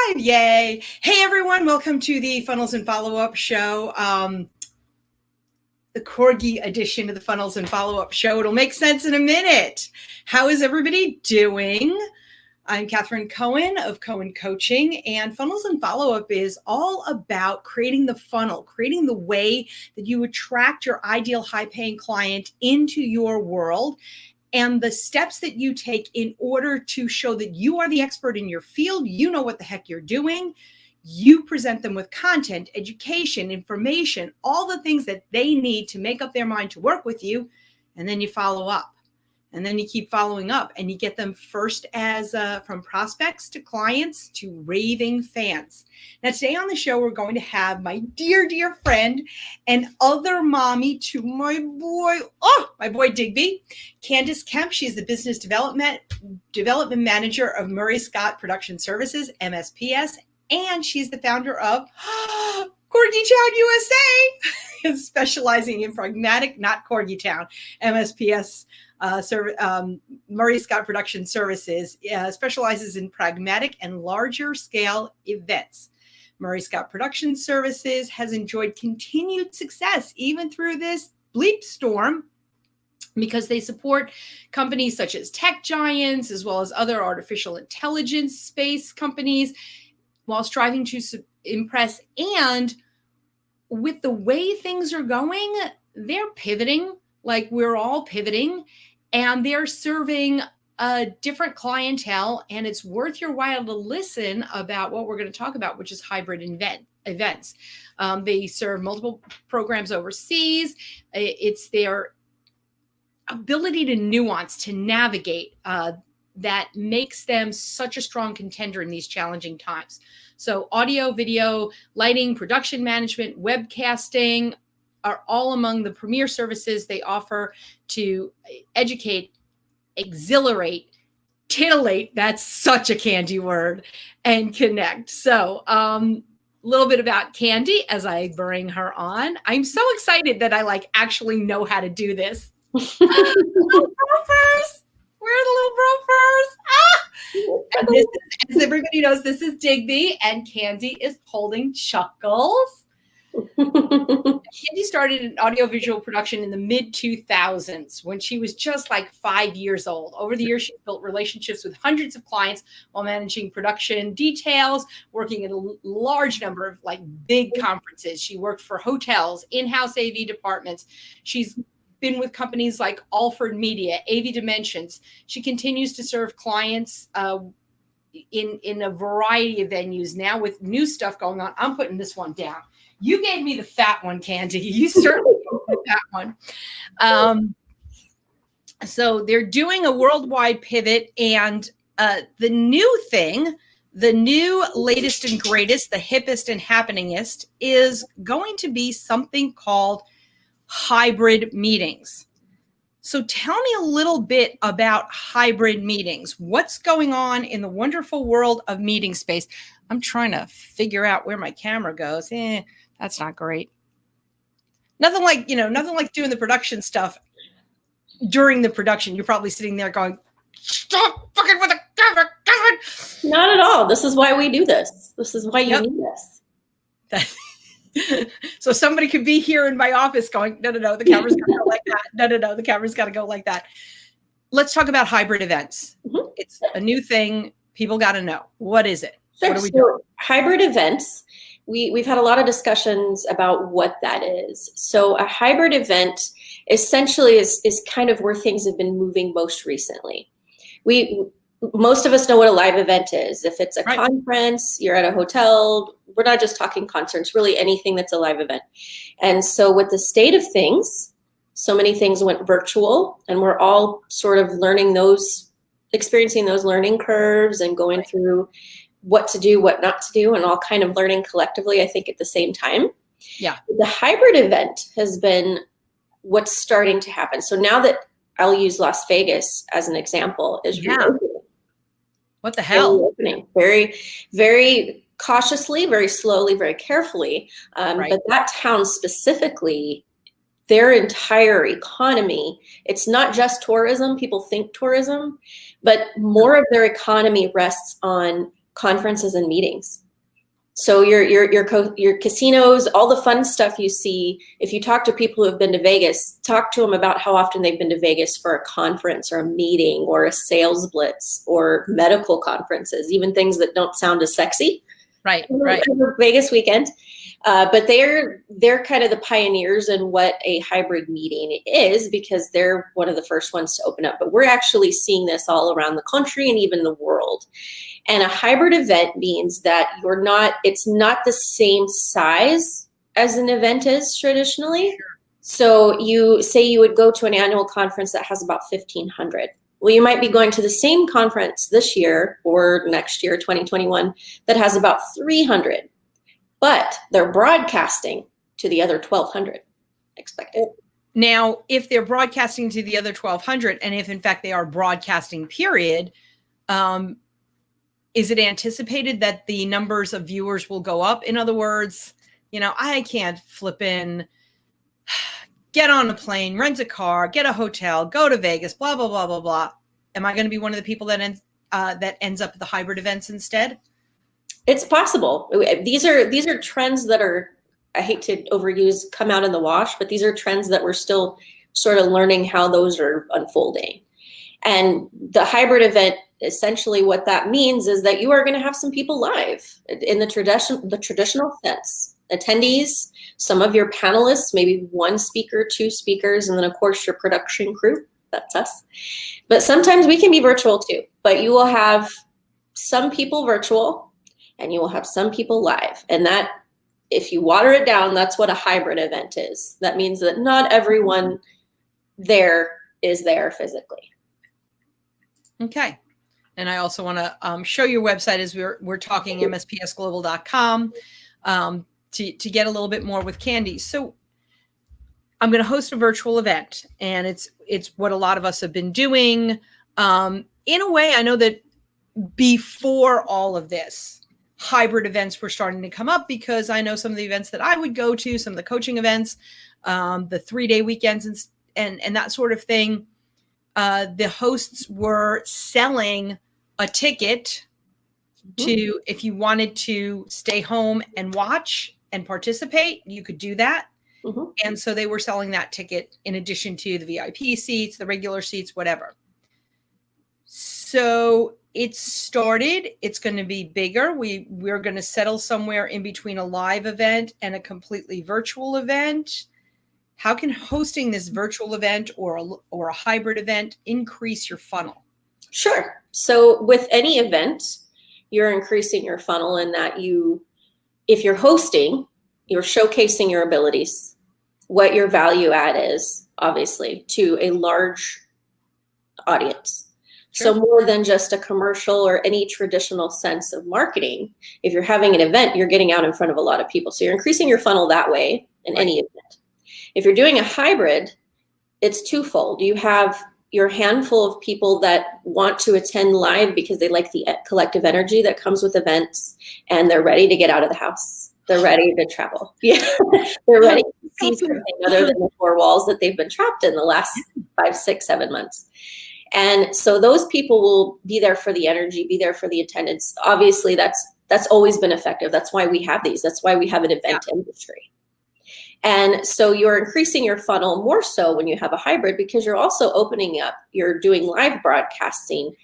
live. Yay. Hey, everyone. Welcome to the Funnels and Follow-Up Show. The Corgi edition of the Funnels and Follow-Up Show. It'll make sense in a minute. How is everybody doing? I'm Catherine Cohen of Cohen Coaching, and Funnels and Follow-Up is all about creating the funnel, creating the way that you attract your ideal high-paying client into your world, and the steps that you take in order to show that you are the expert in your field, you know what the heck you're doing. You present them with content, education, information, all the things that they need to make up their mind to work with you, and then you follow up. And then you keep following up and you get them first as from prospects to clients to raving fans. Now, today on the show, we're going to have my dear, dear friend and other mommy to my boy Digby, Candace Kemp. She's the business development manager of Murray Scott Production Services, MSPS, and she's the founder of Corgi Town USA, specializing in pragmatic, not Corgi Town, MSPS. Murray Scott Production Services specializes in pragmatic and larger scale events. Murray Scott Production Services has enjoyed continued success even through this bleep storm because they support companies such as tech giants as well as other artificial intelligence space companies while striving to impress. And with the way things are going, they're pivoting, like we're all pivoting. And they're serving a different clientele, and it's worth your while to listen about what we're going to talk about, which is hybrid events. They serve multiple programs overseas. It's their ability to nuance, to navigate, that makes them such a strong contender in these challenging times. So audio, video, lighting, production management, webcasting are all among the premier services they offer to educate, exhilarate, titillate, that's such a candy word, and connect. So a little bit about Candy as I bring her on. I'm so excited that I actually know how to do this. Little brofers. We're the little brofers. And this is, as everybody knows, this is Digby, and Candy is holding Chuckles. Candy started in audiovisual production in the mid-2000s when she was just 5 years old. Over the years, she built relationships with hundreds of clients while managing production details, working at a large number of big conferences. She worked for hotels, in-house AV departments. She's been with companies like Alford Media, AV Dimensions. She continues to serve clients in a variety of venues now with new stuff going on. I'm putting this one down. You gave me the fat one, Candy. You certainly gave me the fat one. So they're doing a worldwide pivot, and the new thing, the new latest and greatest, the hippest and happeningest is going to be something called hybrid meetings. So tell me a little bit about hybrid meetings. What's going on in the wonderful world of meeting space? I'm trying to figure out where my camera goes. That's not great. Nothing like doing the production stuff during the production. You're probably sitting there going, stop fucking with the camera. Not at all. This is why we do this. This is why you need this. So somebody could be here in my office going, no, the camera's got to go like that. No, the camera's got to go like that. Let's talk about hybrid events. Mm-hmm. It's a new thing. People got to know. What is it? Sure. What are we doing? Hybrid events, we've had a lot of discussions about what that is. So a hybrid event essentially is kind of where things have been moving most recently. Most of us know what a live event is. If it's a conference, you're at a hotel, we're not just talking concerts, really anything that's a live event. And so with the state of things, so many things went virtual, and we're all sort of experiencing those learning curves and going through what to do, what not to do, and all kind of learning collectively, I think, at the same time. Yeah. The hybrid event has been what's starting to happen. So now that I'll use Las Vegas as an example, is reopening. What the hell? Reopening. Very, very cautiously, very slowly, very carefully. But that town specifically, their entire economy, it's not just tourism. People think tourism, but more of their economy rests on conferences and meetings. So your casinos, all the fun stuff you see, if you talk to people who have been to Vegas, talk to them about how often they've been to Vegas for a conference or a meeting or a sales blitz or medical conferences, even things that don't sound as sexy. Right. Vegas weekend. But they're kind of the pioneers in what a hybrid meeting is, because they're one of the first ones to open up. But we're actually seeing this all around the country and even the world. And a hybrid event means that it's not the same size as an event is traditionally. Sure. So you say you would go to an annual conference that has about 1,500. Well, you might be going to the same conference this year or next year, 2021, that has about 300, but they're broadcasting to the other 1,200 expected. Now, if they're broadcasting to the other 1,200, and if in fact they are broadcasting, period, is it anticipated that the numbers of viewers will go up? In other words, I can't flip in, get on a plane, rent a car, get a hotel, go to Vegas, blah, blah, blah, blah, blah. Am I going to be one of the people that ends up at the hybrid events instead? It's possible. These are trends that are, I hate to overuse, come out in the wash, but these are trends that we're still sort of learning how those are unfolding. And the hybrid event, essentially what that means is that you are going to have some people live in the traditional sense. Attendees, some of your panelists, maybe one speaker, two speakers, and then of course your production crew, that's us. But sometimes we can be virtual too, but you will have some people virtual and you will have some people live. And that, if you water it down, that's what a hybrid event is. That means that not everyone there is there physically. Okay. And I also want to show your website as we're talking, mspsglobal.com, to get a little bit more with Candy. So I'm going to host a virtual event, and it's what a lot of us have been doing. In a way, I know that before all of this, hybrid events were starting to come up, because I know some of the events that I would go to, some of the coaching events, the 3-day weekends and that sort of thing. The hosts were selling a ticket to, if you wanted to stay home and watch and participate, you could do that. Mm-hmm. And so they were selling that ticket in addition to the VIP seats, the regular seats, whatever. So it started, it's going to be bigger. We're going to settle somewhere in between a live event and a completely virtual event. How can hosting this virtual event or a hybrid event increase your funnel? Sure. So with any event, you're increasing your funnel in that if you're hosting, you're showcasing your abilities, what your value add is, obviously, to a large audience. Sure. So more than just a commercial or any traditional sense of marketing. If you're having an event, you're getting out in front of a lot of people. So you're increasing your funnel that way in any event. If you're doing a hybrid, it's twofold. You have your handful of people that want to attend live because they like the collective energy that comes with events, and they're ready to get out of the house. They're ready to travel. Yeah, they're ready to see something other than the four walls that they've been trapped in the last 5, 6, 7 months. And so those people will be there for the energy, be there for the attendance. Obviously, that's always been effective. That's why we have these. That's why we have an event industry. And so you're increasing your funnel more so when you have a hybrid, because you're also opening up, you're doing live broadcasting.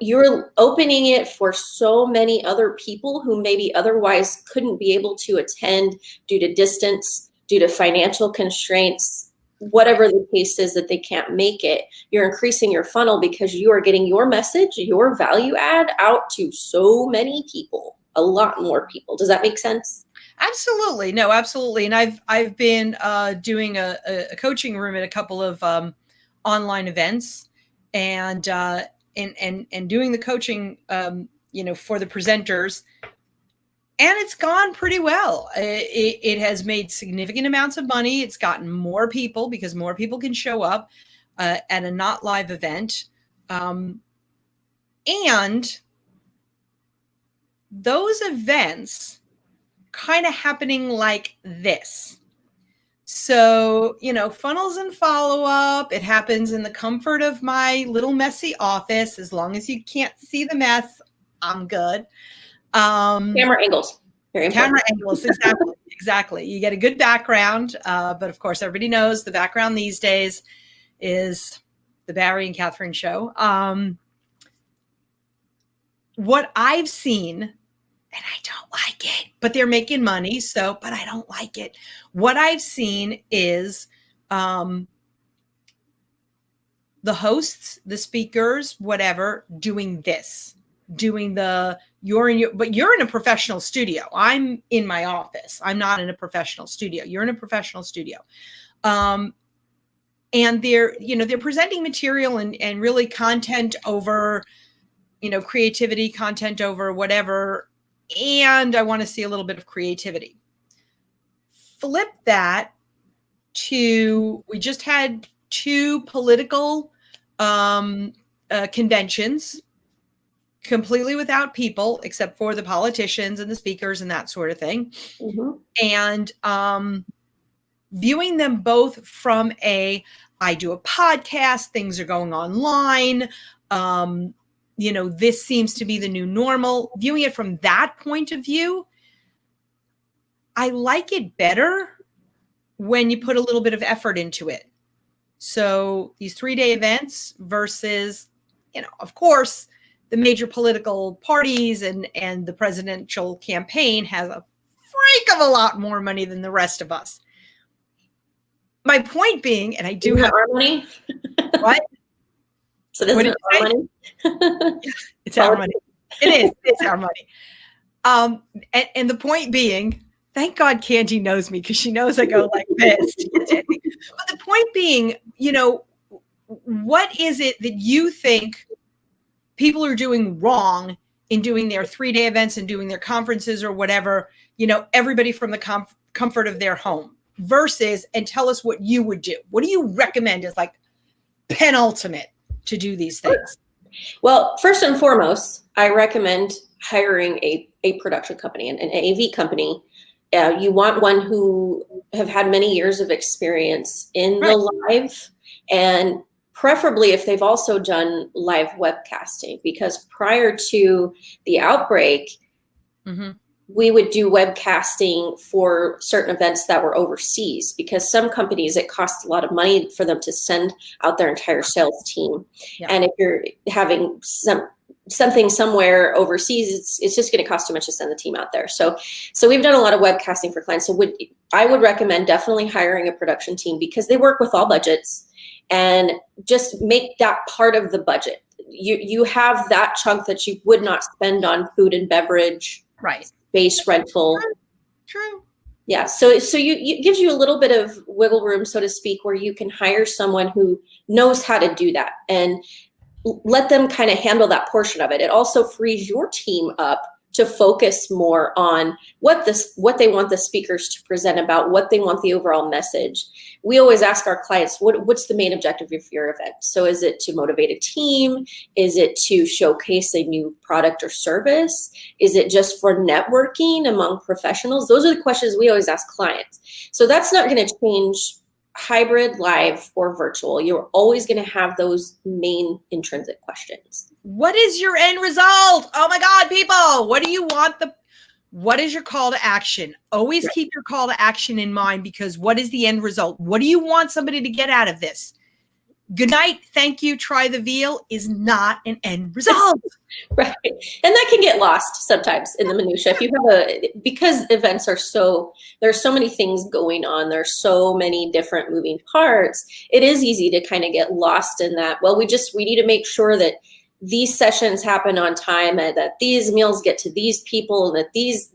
You're opening it for so many other people who maybe otherwise couldn't be able to attend due to distance, due to financial constraints, whatever the case is that they can't make it. You're increasing your funnel because you are getting your message, your value add out to so many people, a lot more people. Does that make sense? Absolutely. No, absolutely. And I've been doing a coaching room at a couple of online events, and doing the coaching, for the presenters, and it's gone pretty well. It has made significant amounts of money. It's gotten more people because more people can show up at a not live event, and those events kind of happening like this. So, funnels and follow-up, it happens in the comfort of my little messy office. As long as you can't see the mess, I'm good. Camera angles. Very important. Camera angles, exactly. Exactly. You get a good background, but of course, everybody knows the background these days is the Barry and Catherine show. What I've seen, and I don't like it, but they're making money, but I don't like it. What I've seen is the hosts, the speakers, whatever, doing this. But you're in a professional studio. I'm in my office. I'm not in a professional studio. You're in a professional studio. And they're presenting material and really content over, creativity, content over whatever. And I want to see a little bit of creativity. Flip that to, we just had 2 political conventions, completely without people except for the politicians and the speakers and that sort of thing. Mm-hmm. And viewing them both from I do a podcast, things are going online. This seems to be the new normal. Viewing it from that point of view, I like it better when you put a little bit of effort into it. So these 3-day events versus, of course, the major political parties and the presidential campaign has a freak of a lot more money than the rest of us. My point being, and I do have our money. What? So this is our money. It's our money. It is. It's our money. And the point being, thank God Candy knows me because she knows I go like this. But the point being, what is it that you think people are doing wrong in doing their 3-day events and doing their conferences or whatever, everybody from the comfort of their home versus, and tell us what you would do. What do you recommend as like penultimate to do these things? Well, first and foremost, I recommend hiring a production company, an AV company. You want one who have had many years of experience in the live, and preferably if they've also done live webcasting, because prior to the outbreak, we would do webcasting for certain events that were overseas, because some companies, it costs a lot of money for them to send out their entire sales team. Yeah. And if you're having something somewhere overseas, it's just going to cost too much to send the team out there. So we've done a lot of webcasting for clients. So I would recommend definitely hiring a production team, because they work with all budgets, and just make that part of the budget. You have that chunk that you would not spend on food and beverage, space rental. True. Yeah. So it gives you a little bit of wiggle room, so to speak, where you can hire someone who knows how to do that and let them kind of handle that portion of it. It also frees your team up to focus more on what they want the speakers to present about, what they want the overall message. We always ask our clients, what's the main objective of your event? So is it to motivate a team? Is it to showcase a new product or service? Is it just for networking among professionals? Those are the questions we always ask clients. So that's not going to change hybrid, live, or virtual. You're always going to have those main intrinsic questions. What is your end result? Oh my God, people, what do you want? What is your call to action? Always keep your call to action in mind, because what is the end result? What do you want somebody to get out of this? Good night, thank you, try the veal is not an end result. Right. And that can get lost sometimes in the minutia. If you have because events there's so many things going on, there's so many different moving parts, it is easy to kind of get lost in that. Well, we need to make sure that these sessions happen on time, and that these meals get to these people, and that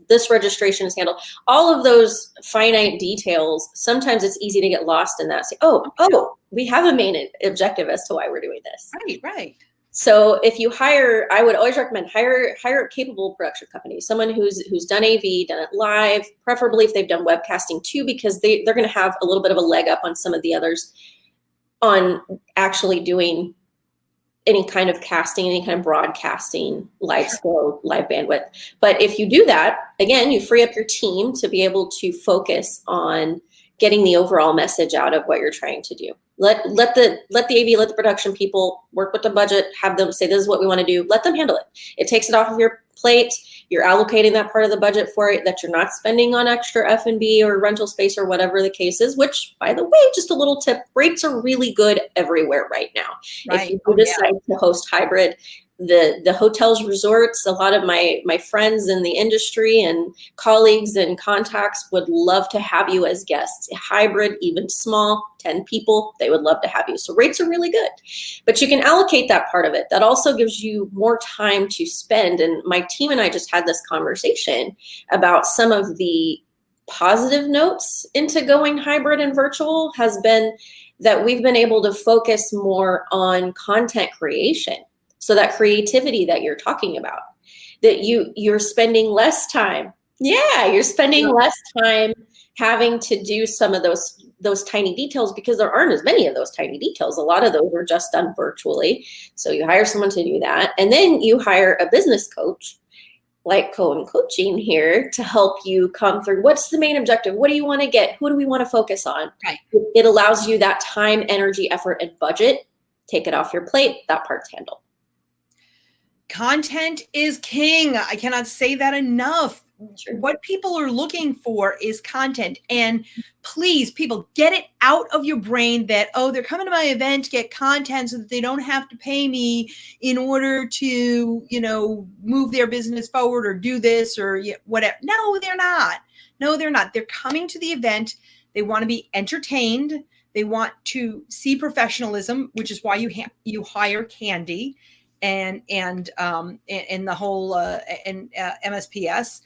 this registration is handled. All of those finite details, sometimes it's easy to get lost in that. Say, oh, we have a main objective as to why we're doing this. Right. So if you I would always recommend hire a capable production company, someone who's done AV, done it live, preferably if they've done webcasting too, because they're going to have a little bit of a leg up on some of the others on actually doing any kind of casting, any kind of broadcasting, live scale, live bandwidth. But if you do that, again, you free up your team to be able to focus on getting the overall message out of what you're trying to do. Let the AV, let the production people work with the budget, have them say, this is what we want to do. Let them handle it. It takes it off of your plate. You're allocating that part of the budget for it that you're not spending on extra F&B or rental space or whatever the case is, which, by the way, just a little tip, rates are really good everywhere right now. Right. If you decide to host hybrid, the hotels, resorts, a lot of my friends in the industry and colleagues and contacts would love to have you as guests. Hybrid, even small, 10 people, they would love to have you. So rates are really good, but you can allocate that part of it. That also gives you more time to spend. And my team and I just had this conversation about some of the positive notes into going hybrid and virtual has been that we've been able to focus more on content creation. So that creativity that you're talking about, that you're spending less time. Yeah, you're spending less time having to do some of those tiny details because there aren't as many of those tiny details. A lot of those are just done virtually. So you hire someone to do that. And then you hire a business coach like Cohen Coaching here to help you come through. What's the main objective? What do you want to get? Who do we want to focus on? Right. It allows you that time, energy, effort, and budget. Take it off your plate. That part's handled. Content is king. I cannot say that enough. Sure. What people are looking for is content. And please, people, get it out of your brain that, oh, they're coming to my event to get content so that they don't have to pay me in order to, move their business forward or do this or whatever. No, they're not. No, they're not. They're coming to the event. They want to be entertained. They want to see professionalism, which is why you hire Candy. And the whole MSPS,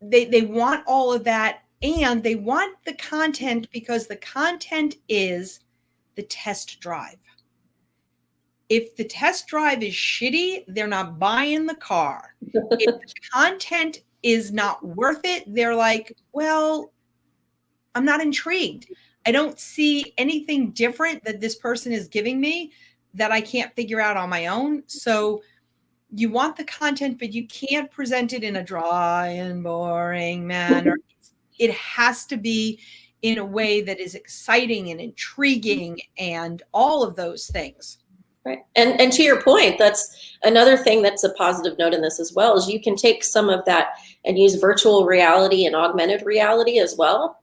they want all of that, and they want the content because the content is the test drive. If the test drive is shitty, they're not buying the car. If the content is not worth it, they're like, well, I'm not intrigued. I don't see anything different that this person is giving me that I can't figure out on my own. So you want the content, but you can't present it in a dry and boring manner. It has to be in a way that is exciting and intriguing and all of those things. Right. And to your point, that's another thing that's a positive note in this as well, is you can take some of that and use virtual reality and augmented reality as well.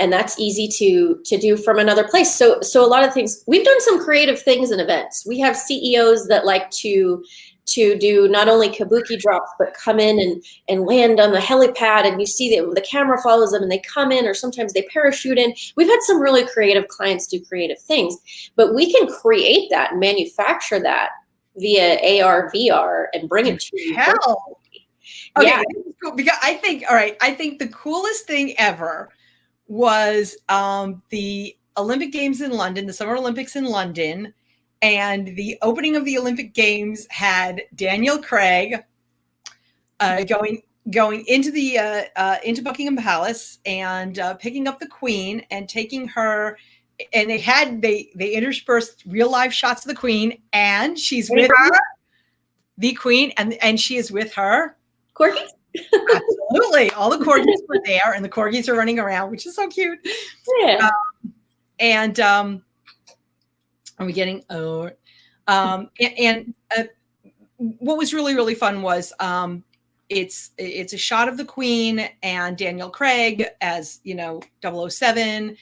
And that's easy to do from another place. So a lot of things, we've done some creative things in events. We have CEOs that like to do not only kabuki drops, but come in and land on the helipad, and you see the camera follows them and they come in, or sometimes they parachute in. We've had some really creative clients do creative things, but we can create that and manufacture that via AR, VR, and bring it to you. Hell. Okay, yeah. Cool, because I think the coolest thing ever was the Olympic Games in London, the Summer Olympics in London, and the opening of the Olympic Games had Daniel Craig going into Buckingham Palace and picking up the Queen and taking her, and they interspersed real life shots of the Queen, and she's with her, the Queen, and she is with her Corgi. Absolutely. All the corgis were there, and the corgis are running around, which is so cute. Yeah. Are we getting what was really, really fun was it's a shot of the Queen and Daniel Craig as 007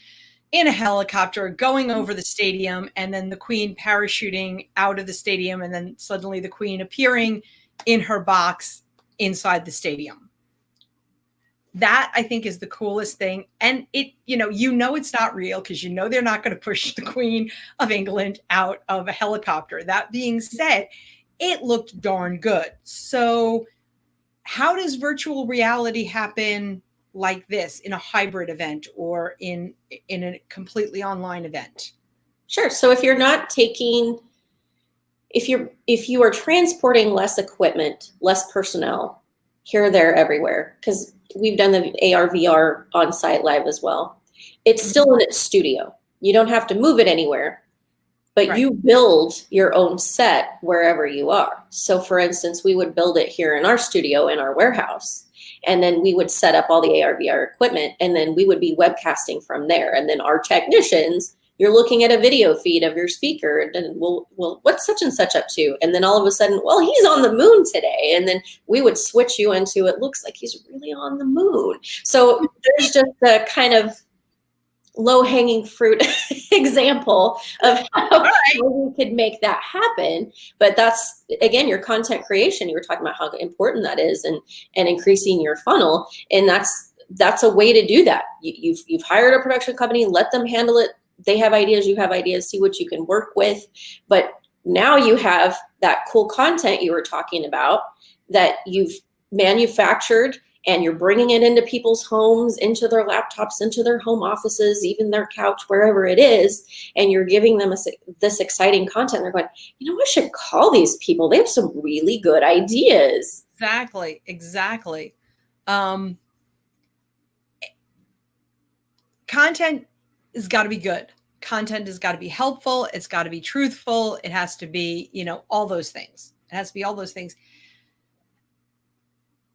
in a helicopter going over the stadium, and then the Queen parachuting out of the stadium, and then suddenly the Queen appearing in her box inside the stadium. That, I think, is the coolest thing. And it's not real because they're not going to push the Queen of England out of a helicopter. That being said, it looked darn good. So how does virtual reality happen like this in a hybrid event or in a completely online event? Sure. So if you're not taking, if you are transporting less equipment, less personnel here, there, everywhere, because we've done the AR, VR on-site live as well. It's still in its studio. You don't have to move it anywhere, but right. You build your own set wherever you are. So for instance, we would build it here in our studio, in our warehouse. And then we would set up all the AR/VR equipment, and then we would be webcasting from there. And then our technicians, you're looking at a video feed of your speaker, and then we'll what's such and such up to? And then all of a sudden, well, he's on the moon today. And then we would switch you into, it looks like he's really on the moon. So there's just a kind of low-hanging fruit example of how we could make that happen. But that's, again, your content creation. You were talking about how important that is, and increasing your funnel. And that's a way to do that. You've hired a production company, let them handle it. They have ideas, you have ideas, see what you can work with. But now you have that cool content you were talking about that you've manufactured, and you're bringing it into people's homes, into their laptops, into their home offices, even their couch, wherever it is. And you're giving them this exciting content. They're going, I should call these people. They have some really good ideas. Exactly. Content has got to be good. Content has got to be helpful. It's got to be truthful. It has to be, all those things. It has to be all those things.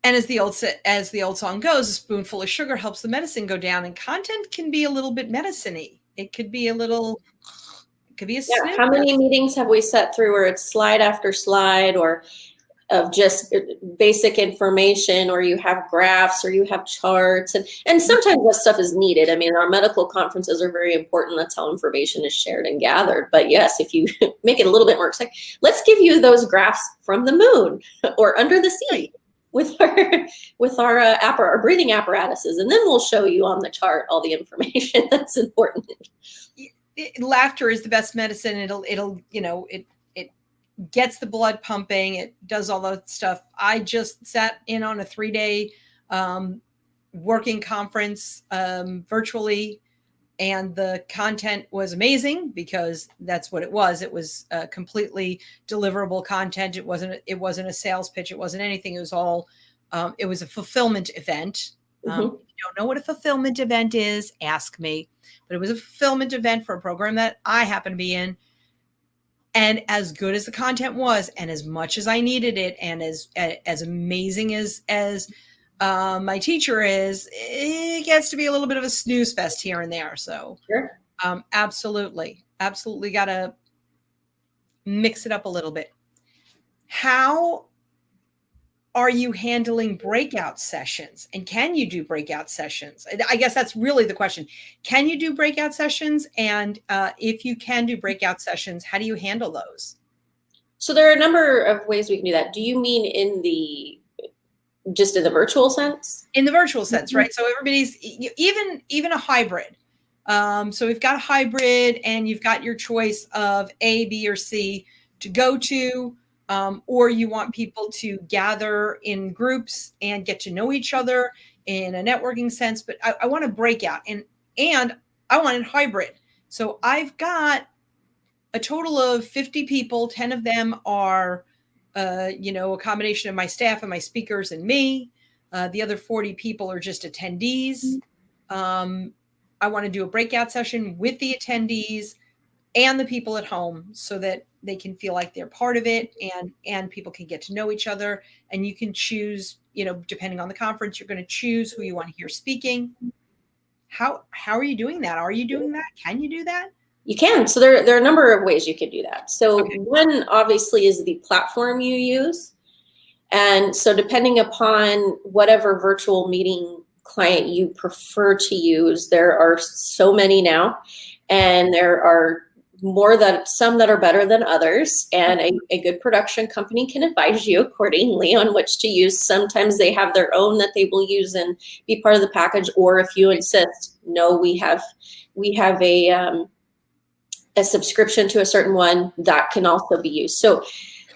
And as the old song goes, a spoonful of sugar helps the medicine go down. And content can be a little bit medicine-y. It could be how many meetings have we sat through where it's slide after slide, or of just basic information, or you have graphs, or you have charts, and sometimes that stuff is needed. I mean, our medical conferences are very important. That's how information is shared and gathered. But yes, if you make it a little bit more exciting, let's give you those graphs from the moon or under the sea with our breathing apparatuses, and then we'll show you on the chart all the information that's important. Laughter is the best medicine. It gets the blood pumping. It does all that stuff. I just sat in on a 3-day working conference virtually, and the content was amazing because that's what it was. It was completely deliverable content. It wasn't a sales pitch. It wasn't anything. It was all, it was a fulfillment event. If you don't know what a fulfillment event is, ask me. But it was a fulfillment event for a program that I happen to be in. And as good as the content was, and as much as I needed it, and as amazing as my teacher is, it gets to be a little bit of a snooze fest here and there. So sure. Absolutely got to mix it up a little bit. How are you handling breakout sessions? And can you do breakout sessions? I guess that's really the question. Can you do breakout sessions? And if you can do breakout sessions, how do you handle those? So there are a number of ways we can do that. Do you mean just in the virtual sense? In the virtual sense, right? So everybody's even a hybrid. So we've got a hybrid, and you've got your choice of A, B, or C to go to, or you want people to gather in groups and get to know each other in a networking sense. But I want to break out, and I want it hybrid. So I've got a total of 50 people. 10 of them are a combination of my staff and my speakers and me. The other 40 people are just attendees. I want to do a breakout session with the attendees and the people at home so that they can feel like they're part of it, and people can get to know each other. And you can choose, depending on the conference, you're going to choose who you want to hear speaking. How are you doing that? Are you doing that? Can you do that? You can. So there are a number of ways you can do that. So one obviously is the platform you use. And so depending upon whatever virtual meeting client you prefer to use, there are so many now, and there are some that are better than others. And a good production company can advise you accordingly on which to use. Sometimes they have their own that they will use and be part of the package. Or if you insist, no, we have a subscription to a certain one, that can also be used. So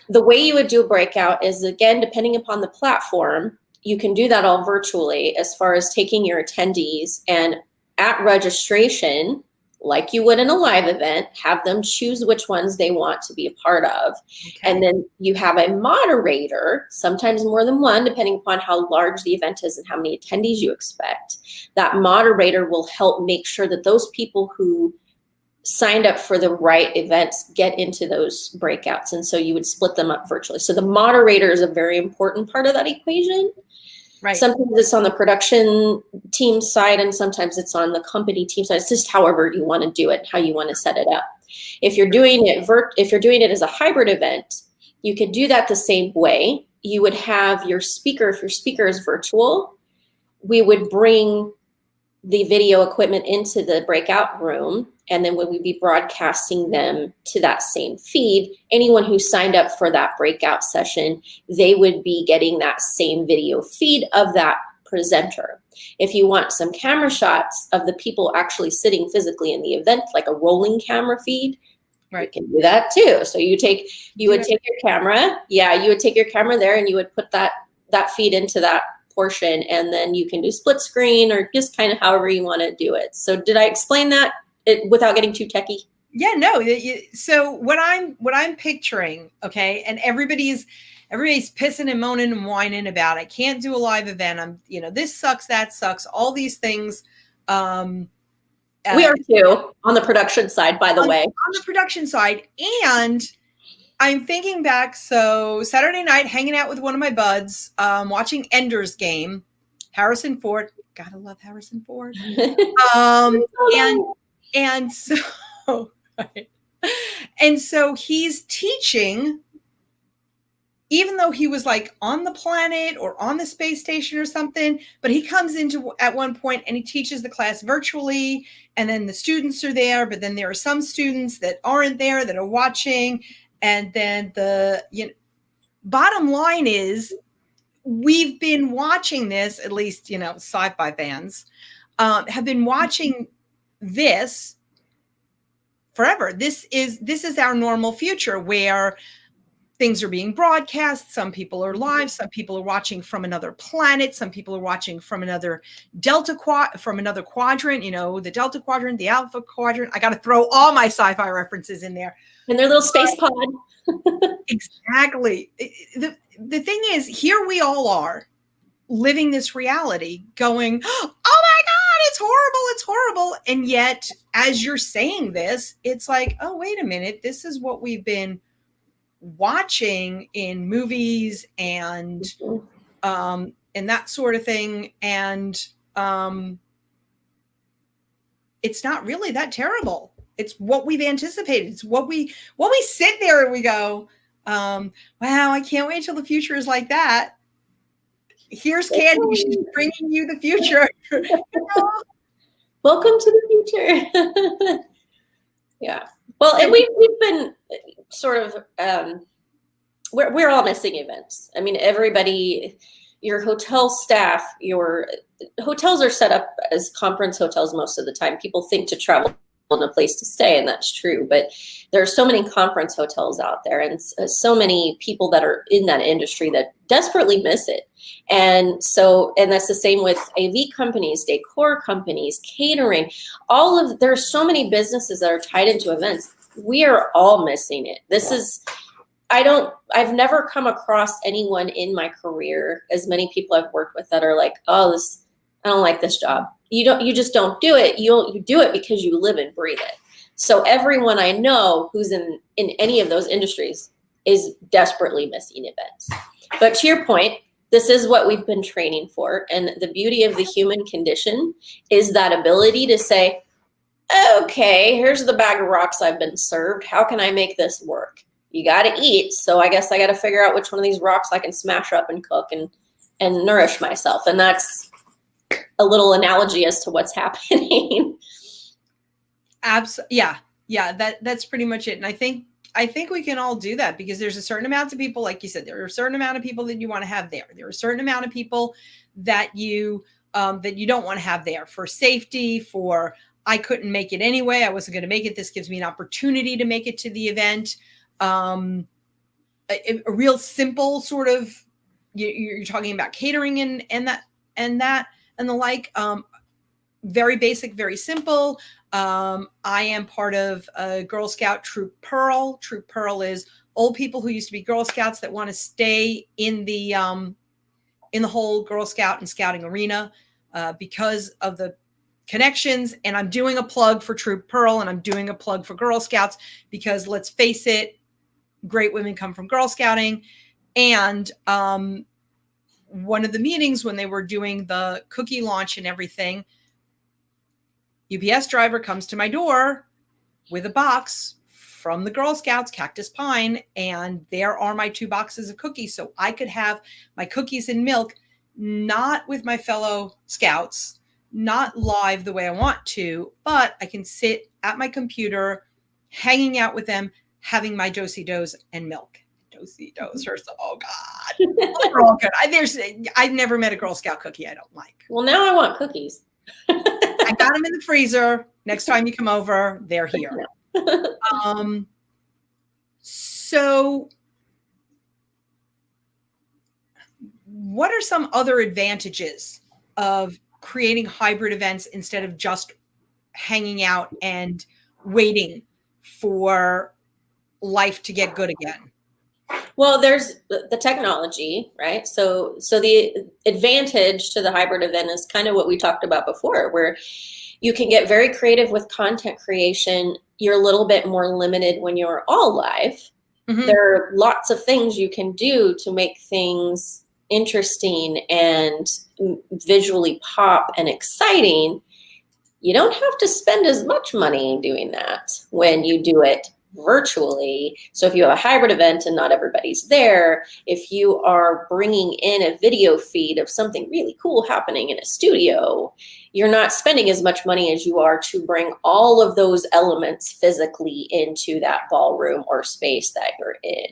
the way you would do a breakout is, again, depending upon the platform, you can do that all virtually as far as taking your attendees, and at registration, like you would in a live event, have them choose which ones they want to be a part of. Okay. And then you have a moderator, sometimes more than one, depending upon how large the event is and how many attendees you expect. That moderator will help make sure that those people who signed up for the right events get into those breakouts. And so you would split them up virtually. So the moderator is a very important part of that equation. Right. Sometimes it's on the production team side and sometimes it's on the company team side. It's just however you want to do it, how you want to set it up. If you're doing it as a hybrid event, you could do that the same way. You would have your speaker, if your speaker is virtual, we would bring the video equipment into the breakout room, and then we would be broadcasting them to that same feed. Anyone who signed up for that breakout session, they would be getting that same video feed of that presenter. If you want some camera shots of the people actually sitting physically in the event, like a rolling camera feed, right, you can do that too. So you would take your camera, you would take your camera there and you would put that feed into that portion, and then you can do split screen or just kind of however you want to do it. So did I explain that without getting too techie? Yeah, no. So what I'm picturing, okay, and everybody's pissing and moaning and whining about, I can't do a live event. This sucks, that sucks, all these things. We are too on the production side, by the way. On the production side, and I'm thinking back, so Saturday night, hanging out with one of my buds, watching Ender's Game, Harrison Ford. Gotta love Harrison Ford. And so, right. And so he's teaching, even though he was like on the planet or on the space station or something, but he comes into at one point and he teaches the class virtually, and then the students are there, but then there are some students that aren't there that are watching. And then bottom line is, we've been watching this, at least, sci-fi fans have been watching this forever. This is our normal future where things are being broadcast. Some people are live. Some people are watching from another planet. Some people are watching from another another quadrant, the Delta Quadrant, the Alpha Quadrant. I got to throw all my sci-fi references in there. And their little space pod. Exactly. The thing is, here we all are living this reality going, oh my God, it's horrible. It's horrible. And yet, as you're saying this, it's like, oh, wait a minute. This is what we've been watching in movies and that sort of thing. And it's not really that terrible. It's what we've anticipated. It's what we sit there and we go, wow, I can't wait till the future is like that. Here's Candy. She's bringing you the future. Welcome to the future. Yeah. Well, and we've been sort of, we're all missing events. I mean, everybody, your hotel staff, your hotels are set up as conference hotels most of the time. People think to travel in a place to stay, and that's true. But there are so many conference hotels out there, and so many people that are in that industry that desperately miss it. And that's the same with AV companies, decor companies, catering, there's so many businesses that are tied into events. We are all missing it. I've never come across anyone in my career, as many people I've worked with, that are like, oh, I don't like this job. You just don't do it. You do it because you live and breathe it. So everyone I know who's in any of those industries is desperately missing events. But to your point, this is what we've been training for. And the beauty of the human condition is that ability to say, okay, here's the bag of rocks I've been served. How can I make this work? You got to eat. So I guess I got to figure out which one of these rocks I can smash up and cook and nourish myself. And that's a little analogy as to what's happening. Absolutely. Yeah. That's pretty much it. And I think we can all do that, because there's a certain amount of people, like you said, there are a certain amount of people that you want to have there. There are a certain amount of people that you don't want to have there for safety, for, I couldn't make it anyway. I wasn't going to make it. This gives me an opportunity to make it to the event. A real simple sort of, you're talking about catering and the like, very basic, very simple. I am part of a Girl Scout Troop Pearl. Troop Pearl is old people who used to be Girl Scouts that want to stay in the whole Girl Scout and Scouting arena because of the connections. And I'm doing a plug for Troop Pearl, and I'm doing a plug for Girl Scouts, because let's face it, great women come from Girl Scouting. And one of the meetings when they were doing the cookie launch and everything, UPS driver comes to my door with a box from the Girl Scouts, Cactus Pine, and there are my 2 boxes of cookies. So I could have my cookies and milk, not with my fellow scouts, not live the way I want to, but I can sit at my computer, hanging out with them, having my do-si-dos and milk. Do-si-dos are so, oh God, they're all good. I've never met a Girl Scout cookie I don't like. Well, now I want cookies. I got them in the freezer. Next time you come over, they're here. So what are some other advantages of creating hybrid events instead of just hanging out and waiting for life to get good again? Well, there's the technology, right? So the advantage to the hybrid event is kind of what we talked about before, where you can get very creative with content creation. You're a little bit more limited when you're all live. Mm-hmm. There are lots of things you can do to make things interesting and visually pop and exciting. You don't have to spend as much money doing that when you do it virtually. So if you have a hybrid event and not everybody's there, if you are bringing in a video feed of something really cool happening in a studio, you're not spending as much money as you are to bring all of those elements physically into that ballroom or space that you're in.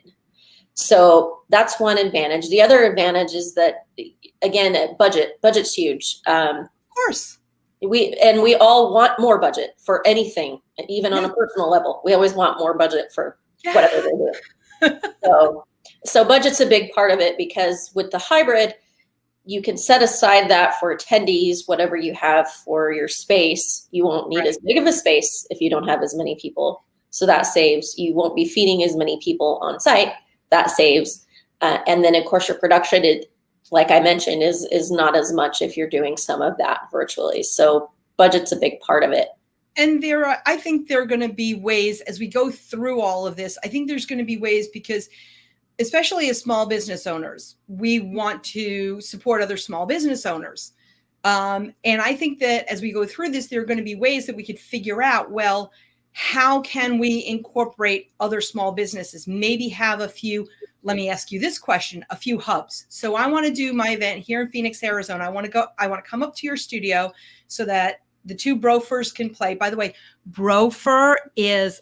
So that's one advantage. The other advantage is that, again, budget's huge. Of course. We all want more budget for anything, even on a personal level. We always want more budget for whatever they do. So budget's a big part of it, because with the hybrid, you can set aside that for attendees, whatever you have for your space. You won't need as big of a space if you don't have as many people. So that saves. You won't be feeding as many people on site. That saves. And then, of course, your production, like I mentioned, is not as much if you're doing some of that virtually. So budget's a big part of it. And I think there are going to be ways as we go through all of this. I think there's going to be ways, because especially as small business owners, we want to support other small business owners. And I think that as we go through this, there are going to be ways that we could figure out, well, how can we incorporate other small businesses? Maybe have a few, let me ask you this question, a few hubs. So I want to do my event here in Phoenix, Arizona. I want to come up to your studio so that the 2 brofers can play. By the way, brofer is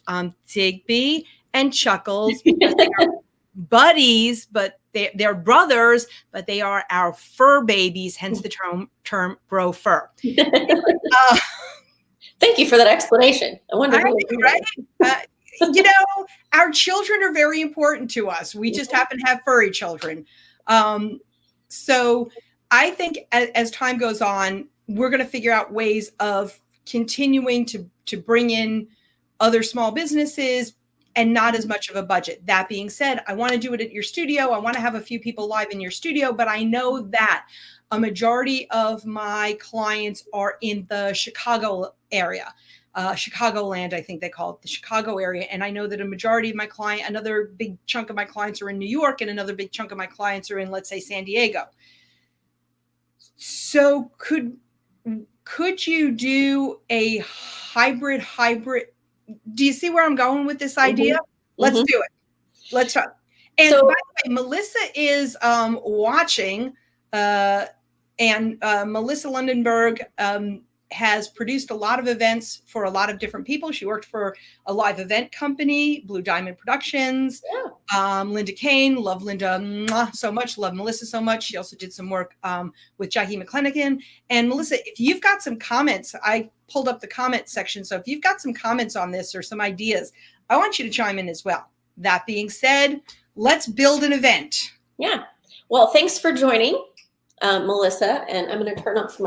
Digby and Chuckles, because they are buddies, but they're brothers, but they are our fur babies, hence the term brofer. Thank you for that explanation. I wonder, right? Our children are very important to us. We just happen to have furry children. So I think as time goes on, we're going to figure out ways of continuing to bring in other small businesses and not as much of a budget. That being said, I want to do it at your studio. I want to have a few people live in your studio, but I know that a majority of my clients are in the Chicago area. Chicagoland, I think they call it, the Chicago area. And I know that a majority of my another big chunk of my clients are in New York, and another big chunk of my clients are in, let's say, San Diego. So could you do a hybrid? Do you see where I'm going with this idea? Mm-hmm. Let's do it. Let's try. And by the way, Melissa is watching, and Melissa Lundenberg has produced a lot of events for a lot of different people. She worked for a live event company, Blue Diamond Productions. Yeah. Linda Kane, love Linda so much, love Melissa so much. She also did some work with Jackie McClanahan. And Melissa, if you've got some comments, I pulled up the comment section. So if you've got some comments on this or some ideas, I want you to chime in as well. That being said, let's build an event. Yeah. Well, thanks for joining, Melissa. And I'm going to turn off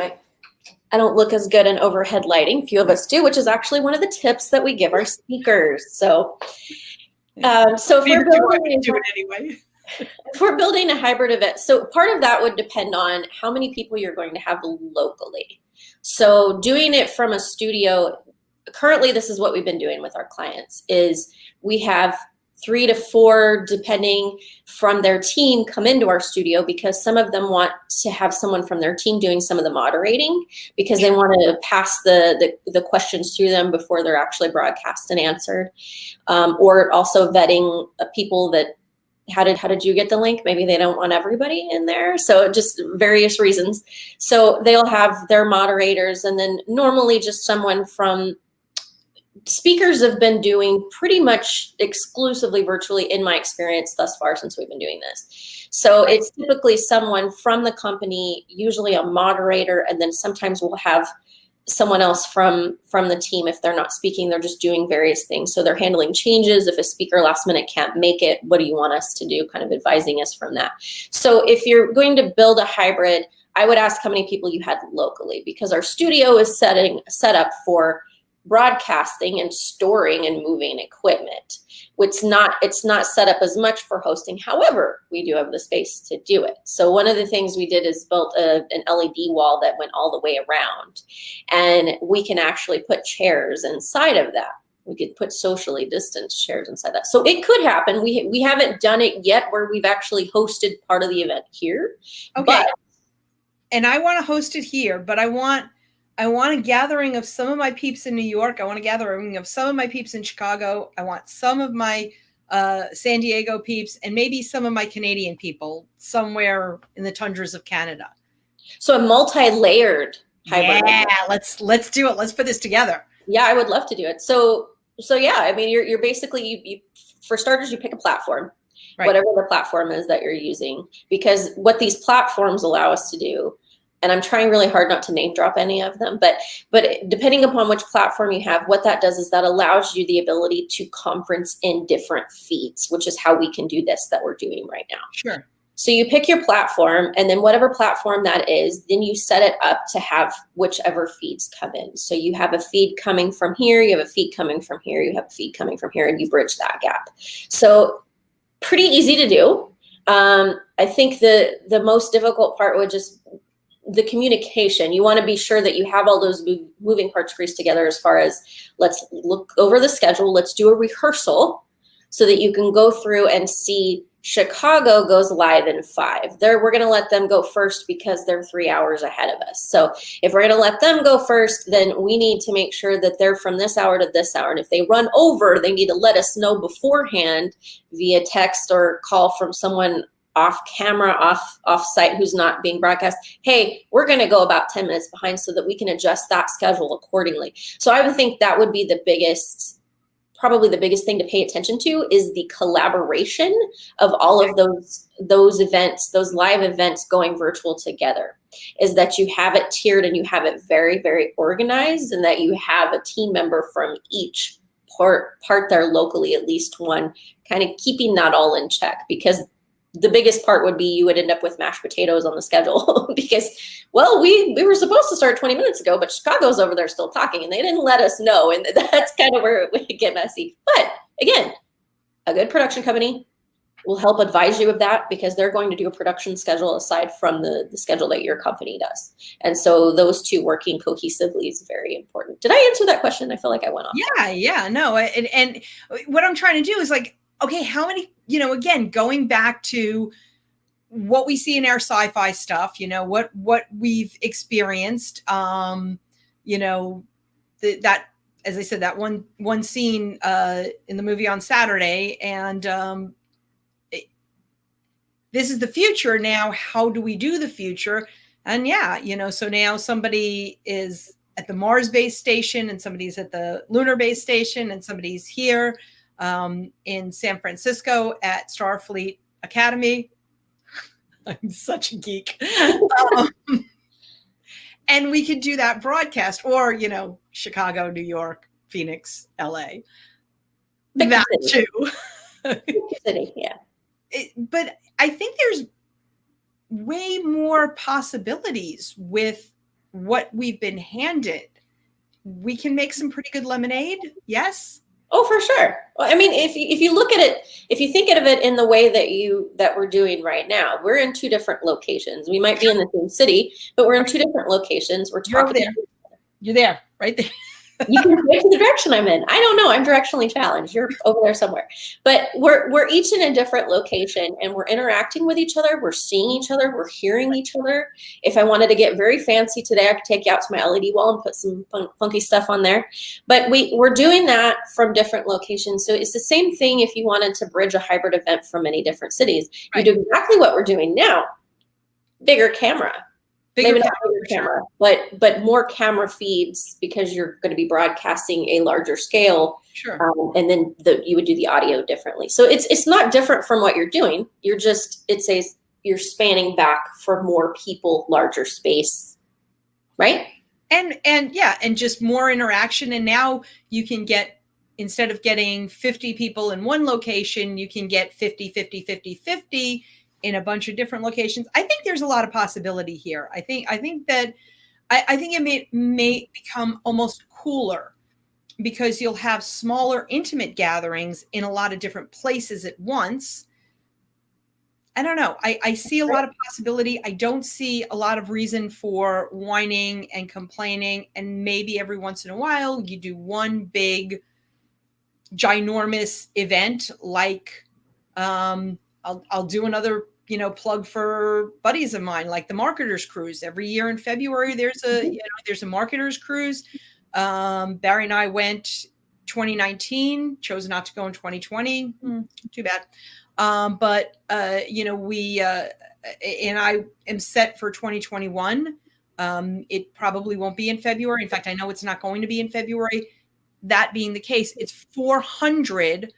I don't look as good in overhead lighting. Few of us do, which is actually one of the tips that we give our speakers. So if we're building, do it anyway. If we're building a hybrid event, so part of that would depend on how many people you're going to have locally. So doing it from a studio, currently this is what we've been doing with our clients, is we have 3 to 4, depending, from their team come into our studio, because some of them want to have someone from their team doing some of the moderating, because they want to pass the questions through them before they're actually broadcast and answered, or also vetting people that, how did you get the link? Maybe they don't want everybody in there. So just various reasons. So they'll have their moderators, and then normally just someone from, speakers have been doing pretty much exclusively virtually in my experience thus far since we've been doing this. So it's typically someone from the company, usually a moderator, and then sometimes we'll have someone else from the team. If they're not speaking, they're just doing various things. So they're handling changes. If a speaker last minute can't make it, what do you want us to do? Kind of advising us from that. So if you're going to build a hybrid, I would ask how many people you had locally, because our studio is set up for broadcasting and storing and moving equipment. It's not set up as much for hosting. However, we do have the space to do it. So one of the things we did is built an LED wall that went all the way around, and we can actually put chairs inside of that. We could put socially distanced chairs inside that. So it could happen. We haven't done it yet where we've actually hosted part of the event here. Okay. And I want to host it here, but I want a gathering of some of my peeps in New York. I want a gathering of some of my peeps in Chicago. I want some of my San Diego peeps, and maybe some of my Canadian people somewhere in the tundras of Canada. So a multi-layered hybrid. Yeah, let's do it. Let's put this together. Yeah, I would love to do it. So yeah, I mean, you're basically, you for starters, you pick a platform, right, whatever the platform is that you're using, because what these platforms allow us to do, and I'm trying really hard not to name drop any of them, but depending upon which platform you have, what that does is that allows you the ability to conference in different feeds, which is how we can do this that we're doing right now. Sure. So you pick your platform, and then whatever platform that is, then you set it up to have whichever feeds come in. So you have a feed coming from here, you have a feed coming from here, you have a feed coming from here, and you bridge that gap. So pretty easy to do. I think the most difficult part would just the communication. You want to be sure that you have all those moving parts greased together, as far as, let's look over the schedule, let's do a rehearsal so that you can go through and see Chicago goes live in 5. We're going to let them go first because they're 3 hours ahead of us. So if we're going to let them go first, then we need to make sure that they're from this hour to this hour. And if they run over, they need to let us know beforehand via text or call from someone off camera, off site, who's not being broadcast. Hey, we're going to go about 10 minutes behind, so that we can adjust that schedule accordingly. So I would think that would be probably the biggest thing to pay attention to, is the collaboration of all of those events, those live events going virtual together, is that you have it tiered and you have it very, very organized, and that you have a team member from each part there locally, at least one, kind of keeping that all in check. Because the biggest part would be you would end up with mashed potatoes on the schedule because, well, we were supposed to start 20 minutes ago, but Chicago's over there still talking, and they didn't let us know. And that's kind of where it would get messy. But again, a good production company will help advise you of that, because they're going to do a production schedule aside from the schedule that your company does. And so those two working cohesively is very important. Did I answer that question? I feel like I went off. Yeah, no. And what I'm trying to do is, like, okay, how many, again, going back to what we see in our sci-fi stuff, what we've experienced, that, as I said, that one scene in the movie on Saturday, and this is the future. Now, how do we do the future? And so now somebody is at the Mars base station, and somebody's at the lunar base station, and somebody's here in San Francisco at Starfleet Academy. I'm such a geek. And we could do that broadcast, or, Chicago, New York, Phoenix, LA. That too. City, yeah. But I think there's way more possibilities with what we've been handed. We can make some pretty good lemonade. Yes. Oh, for sure. Well, I mean, if you look at it, if you think of it in the way that we're doing right now, we're in 2 different locations. We might be in the same city, but we're in 2 different locations. We're talking. You're there, right there. You can point to the direction I'm in. I don't know. I'm directionally challenged. You're over there somewhere. But we're each in a different location, and we're interacting with each other. We're seeing each other. We're hearing each other. If I wanted to get very fancy today, I could take you out to my LED wall and put some funky stuff on there. But we're doing that from different locations. So it's the same thing if you wanted to bridge a hybrid event from many different cities. Right. You do exactly what we're doing now. Bigger camera. Maybe not bigger camera, but more camera feeds, because you're going to be broadcasting a larger scale. Sure. And then you would do the audio differently. So it's not different from what you're doing. You're spanning back for more people, larger space, right? And just more interaction. And now you can get, instead of getting 50 people in one location, you can get 50, 50, 50, 50 in a bunch of different locations. I think there's a lot of possibility here. I think it may become almost cooler, because you'll have smaller, intimate gatherings in a lot of different places at once. I don't know. I see a lot of possibility. I don't see a lot of reason for whining and complaining. And maybe every once in a while you do one big, ginormous event, like I'll do another, plug for buddies of mine, like the Marketers Cruise. Every year in February, there's a Marketers Cruise. Barry and I went 2019, chose not to go in 2020. Too bad. But we, and I am set for 2021. It probably won't be in February. In fact, I know it's not going to be in February. That being the case, it's 400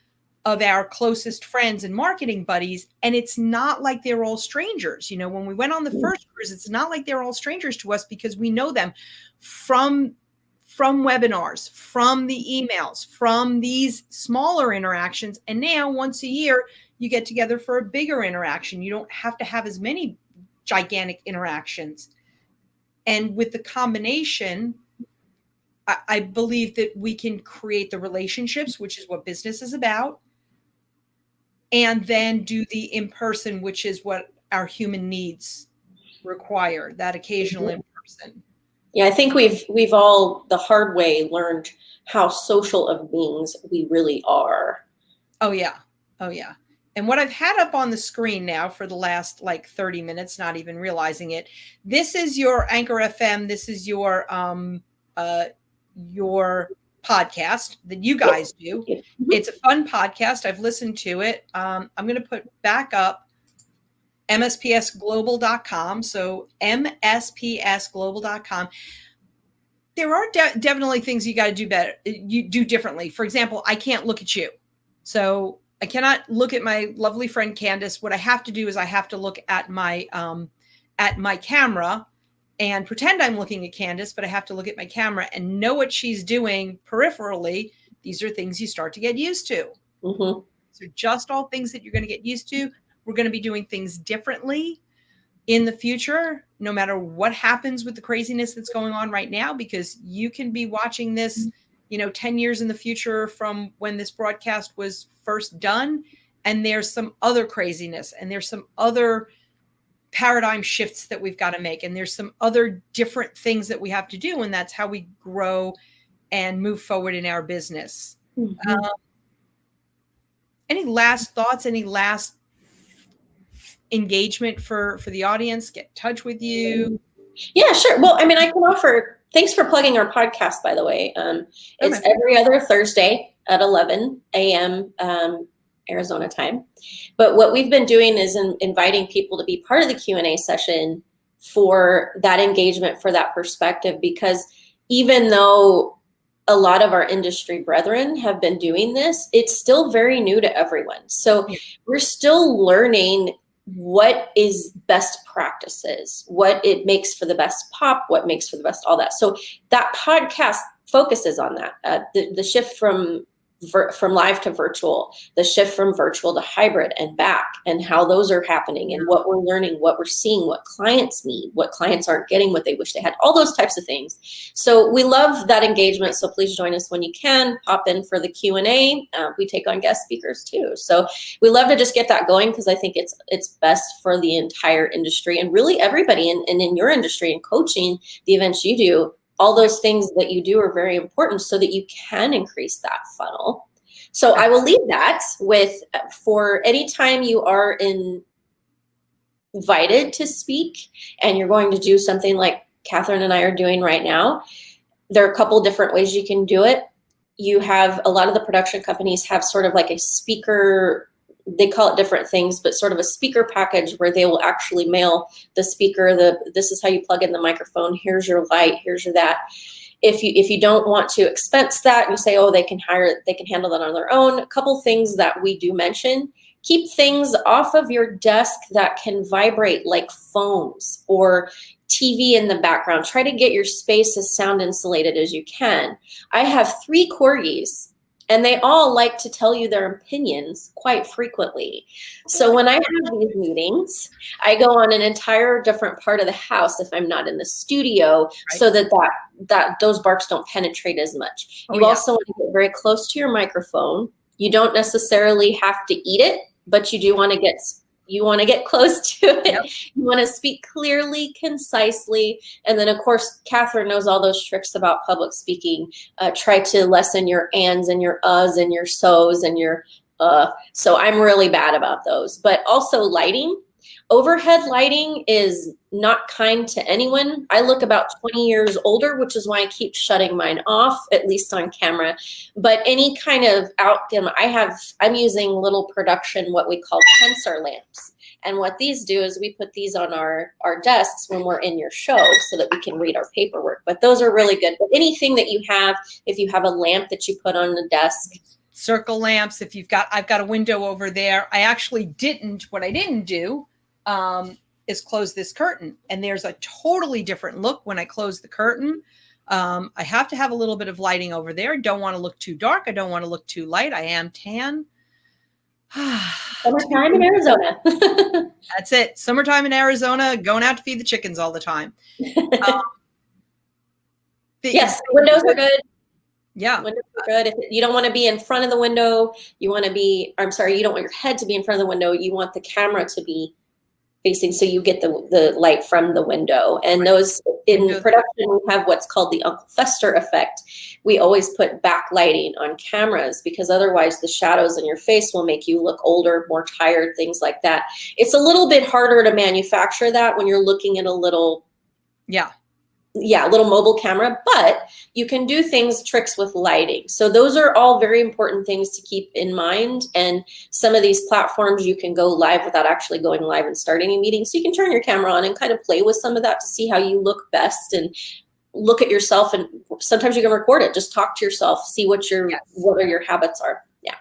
of our closest friends and marketing buddies. And it's not like they're all strangers. When we went on the first cruise, it's not like they're all strangers to us, because we know them from webinars, from the emails, from these smaller interactions. And now once a year, you get together for a bigger interaction. You don't have to have as many gigantic interactions. And with the combination, I believe that we can create the relationships, which is what business is about, and then do the in-person, which is what our human needs require, that occasional in-person. Yeah, I think we've all the hard way learned how social of beings we really are. Oh yeah. And what I've had up on the screen now for the last 30 minutes, not even realizing it, this is your Anchor FM. This is your podcast that you guys do. It's a fun podcast. I've listened to it. I'm going to put back up MSPSglobal.com. So MSPSglobal.com. There are definitely things you got to do better. You do differently. For example, I can't look at you. So I cannot look at my lovely friend Candace. What I have to do is I have to look at my camera and pretend I'm looking at Candace, but I have to look at my camera and know what she's doing peripherally. These are things you start to get used to. Mm-hmm. So just all things that you're going to get used to. We're going to be doing things differently in the future, no matter what happens with the craziness that's going on right now, because you can be watching this, 10 years in the future from when this broadcast was first done. And there's some other craziness, and there's some other paradigm shifts that we've got to make. And there's some other different things that we have to do. And that's how we grow and move forward in our business. Mm-hmm. Any last thoughts, any last engagement for the audience? Get in touch with you? Yeah, sure. Well, I can offer, thanks for plugging our podcast, by the way. It's every other Thursday at 11 a.m. Arizona time. But what we've been doing is inviting people to be part of the Q&A session for that engagement, for that perspective, because even though a lot of our industry brethren have been doing this, it's still very new to everyone. So we're still learning what is best practices, what it makes for the best pop, what makes for the best, all that. So that podcast focuses on that, the shift from live to virtual, the shift from virtual to hybrid and back, and how those are happening, and what we're learning, what we're seeing, what clients need, what clients aren't getting, what they wish they had, all those types of things. So we love that engagement. So please join us when you can. Pop in for the Q&A. We take on guest speakers too. So we love to just get that going, because I think it's best for the entire industry, and really everybody and in your industry and coaching, the events you do, All those things that you do are very important so that you can increase that funnel. So I will leave that with, for any time you are invited to speak and you're going to do something like Catherine and I are doing right now, there are a couple different ways you can do it. You have, a lot of the production companies have sort of like a speaker, they call it different things, but sort of a speaker package where they will actually mail the speaker, this is how you plug in the microphone, here's your light, here's your that. If you don't want to expense that, you say, oh, they can handle that on their own. A couple things that we do mention: keep things off of your desk that can vibrate, like phones or TV in the background. Try to get your space as sound insulated as you can. I have 3 Corgis, and they all like to tell you their opinions quite frequently. So when I have these meetings, I go on an entire different part of the house if I'm not in the studio, right, so that those barks don't penetrate as much. You also want to get very close to your microphone. You don't necessarily have to eat it, but you do want to get close to it. Yep. You want to speak clearly, concisely. And then, of course, Catherine knows all those tricks about public speaking. Try to lessen your ands and your uhs and your so's and your So I'm really bad about those. But also lighting. Overhead lighting is not kind to anyone. I look about 20 years older, which is why I keep shutting mine off, at least on camera. But any kind of I'm using little production, what we call tensor lamps. And what these do is we put these on our desks when we're in your show so that we can read our paperwork. But those are really good. But anything that you have, if you have a lamp that you put on the desk. Circle lamps, I've got a window over there. What I didn't do is close this curtain, and there's a totally different look when I close the curtain. I have to have a little bit of lighting over there. Don't want to look too dark. I don't want to look too light. I am tan. Summertime in Arizona. That's it. Summertime in Arizona, going out to feed the chickens all the time. Yes, windows are good. Yeah. Windows are good. If you don't want to be in front of the window, you don't want your head to be in front of the window. You want the camera to be facing, so you get the light from the window. And those in production, we have what's called the Uncle Fester effect. We always put backlighting on cameras because otherwise the shadows in your face will make you look older, more tired, things like that. It's a little bit harder to manufacture that when you're looking at a little mobile camera, but you can do tricks with lighting. So those are all very important things to keep in mind. And some of these platforms, you can go live without actually going live and starting a meeting. So you can turn your camera on and kind of play with some of that to see how you look best and look at yourself. And sometimes you can record it, just talk to yourself, see what your habits are. Yeah,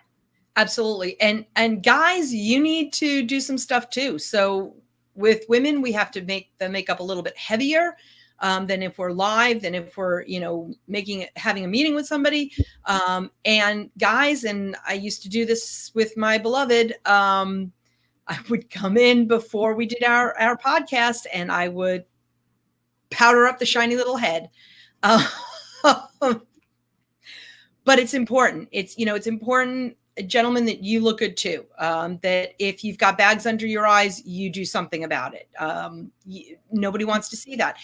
absolutely. And guys, you need to do some stuff too. So with women, we have to make the makeup a little bit heavier than if we're live, than if we're, having a meeting with somebody. And guys, and I used to do this with my beloved, I would come in before we did our podcast and I would powder up the shiny little head. But it's important. It's important, gentlemen, that you look good too. That if you've got bags under your eyes, you do something about it. Nobody wants to see that.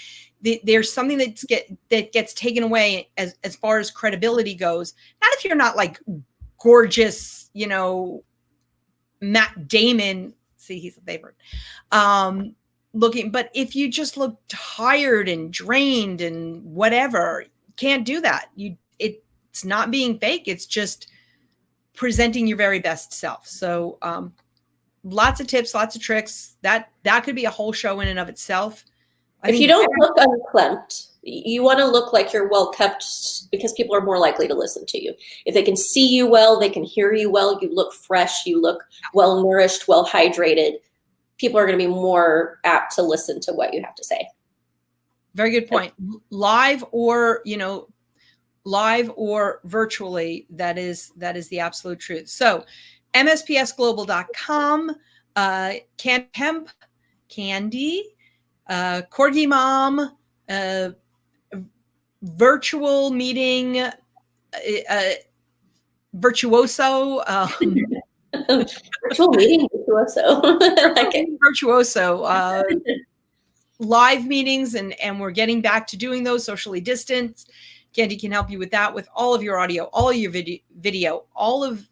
There's something that gets taken away as far as credibility goes. Not if you're not like gorgeous, Matt Damon. See, he's a favorite. Looking, but if you just look tired and drained and whatever, can't do that. It's not being fake. It's just presenting your very best self. So lots of tips, lots of tricks. That could be a whole show in and of itself. If you don't look unclipped, you want to look like you're well kept because people are more likely to listen to you. If they can see you well, they can hear you well, you look fresh, you look well nourished, well hydrated, people are going to be more apt to listen to what you have to say. Very good point. Live or virtually, that is the absolute truth. So MSPSglobal.com, Candace Kemp, Candy, Corgi Mom, virtual meeting, virtuoso. Virtual meeting virtuoso. Virtuoso. live meetings, and we're getting back to doing those socially distanced. Candy can help you with that, with all of your audio, all of your video, all of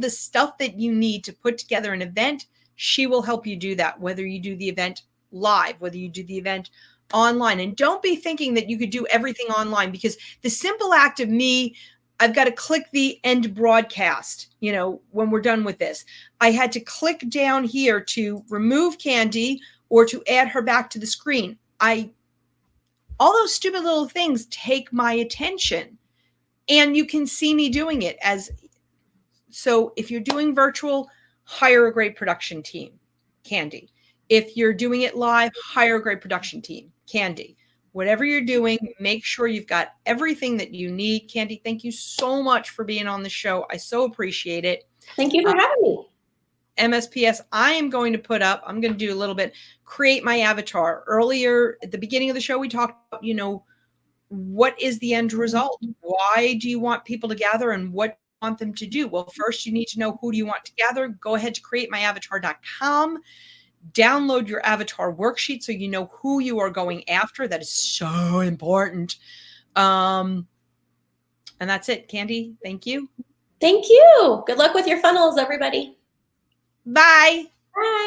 the stuff that you need to put together an event. She will help you do that, whether you do the event live, whether you do the event online. And don't be thinking that you could do everything online, because the simple act of me, I've got to click the end broadcast, when we're done with this. I had to click down here to remove Candy or to add her back to the screen. All those stupid little things take my attention, and you can see me doing it. So if you're doing virtual, hire a great production team, Candy. If you're doing it live, hire a great production team, Candy. Whatever you're doing, make sure you've got everything that you need. Candy, thank you so much for being on the show. I so appreciate it. Thank you for having me. MSPS, I'm going to do a little bit, create my avatar. Earlier at the beginning of the show, we talked about, what is the end result? Why do you want people to gather, and what do you want them to do? Well, first you need to know, who do you want to gather? Go ahead to createmyavatar.com. Download your avatar worksheet so you know who you are going after. That is so important. And that's it. Candy, thank you. Thank you. Good luck with your funnels, everybody. Bye. Bye.